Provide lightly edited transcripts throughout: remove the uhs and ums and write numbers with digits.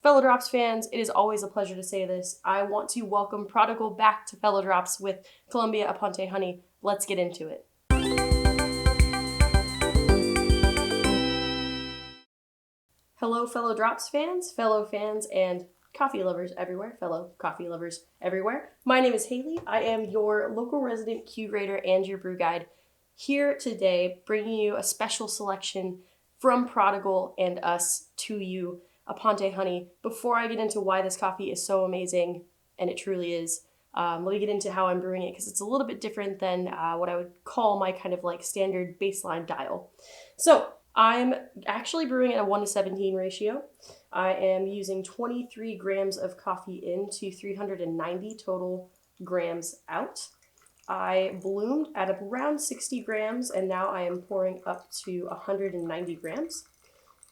Fellow Drops fans, it is always a pleasure to say this. I want to welcome Prodigal back to Fellow Drops with Colombia Aponte Honey. Let's get into it. Hello, fellow Drops fans, and coffee lovers everywhere, fellow coffee lovers everywhere. My name is Haley. I am your local resident Q grader and your brew guide, here today bringing you a special selection from Prodigal and us to you, Aponte Honey. Before I get into why this coffee is so amazing, and it truly is, let me get into how I'm brewing it because it's a little bit different than what I would call my kind of like standard baseline dial. So I'm actually brewing at a 1:17 ratio. I am using 23 grams of coffee into 390 total grams out. I bloomed at around 60 grams and now I am pouring up to 190 grams.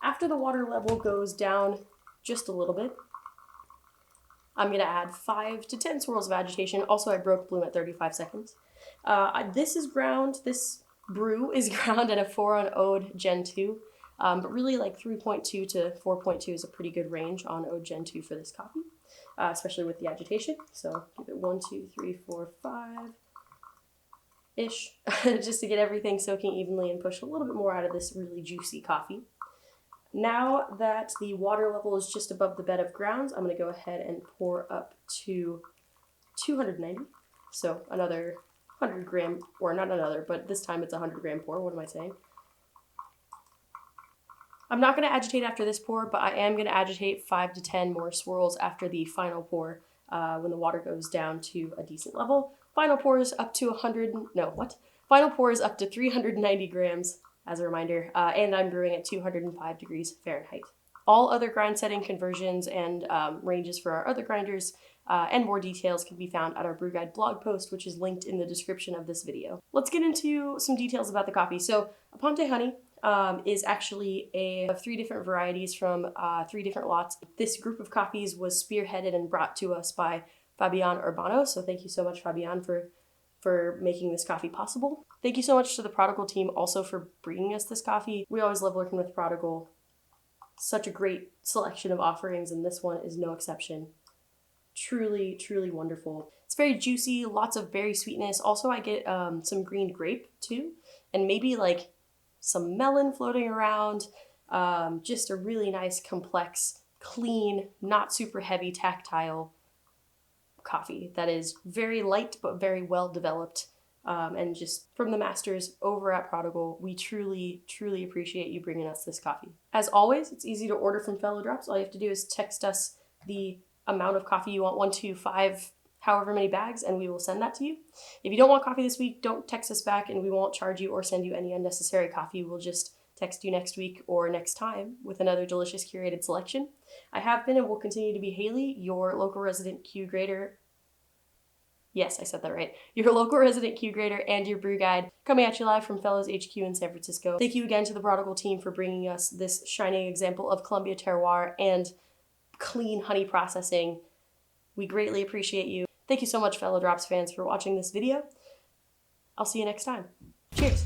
After the water level goes down just a little bit, I'm going to add 5 to 10 swirls of agitation. Also, I broke bloom at 35 seconds. This brew is ground at a 4 on Ode Gen 2, but really like 3.2 to 4.2 is a pretty good range on Ode Gen 2 for this coffee, especially with the agitation. So give it 1, 2, 3, 4, 5-ish, just to get everything soaking evenly and push a little bit more out of this really juicy coffee. Now that the water level is just above the bed of grounds, I'm going to go ahead and pour up to 290. So another 100 gram, or not another, but this time it's a 100 gram pour. What am I saying? I'm not going to agitate after this pour, but I am going to agitate 5 to 10 more swirls after the final pour when the water goes down to a decent level. Final pour is up to Final pour is up to 390 grams. As a reminder, and I'm brewing at 205 degrees Fahrenheit. All other grind setting conversions and ranges for our other grinders and more details can be found at our Brew Guide blog post, which is linked in the description of this video. Let's get into some details about the coffee. So Aponte Honey is actually of 3 different varieties from 3 different lots. This group of coffees was spearheaded and brought to us by Fabian Urbano, so thank you so much, Fabian, for making this coffee possible. Thank you so much to the Prodigal team also for bringing us this coffee. We always love working with Prodigal. Such a great selection of offerings, and this one is no exception. Truly, truly wonderful. It's very juicy, lots of berry sweetness. Also, I get some green grape too, and maybe like some melon floating around. Just a really nice, complex, clean, not super heavy, tactile coffee that is very light but very well developed, and just from the masters over at Prodigal, we truly appreciate you bringing us this coffee. As always, it's easy to order from Fellow Drops. All you have to do is text us the amount of coffee you want, 1 to 5, however many bags, and we will send that to you. If you don't want coffee this week, don't text us back and we won't charge you or send you any unnecessary coffee. We'll just text you next week or next time with another delicious curated selection. I have been and will continue to be Haley, your local resident Q grader. Yes, I said that right. Your local resident Q grader and your brew guide, coming at you live from Fellows HQ in San Francisco. Thank you again to the Prodigal team for bringing us this shining example of Colombia terroir and clean honey processing. We greatly appreciate you. Thank you so much, fellow Drops fans, for watching this video. I'll see you next time. Cheers.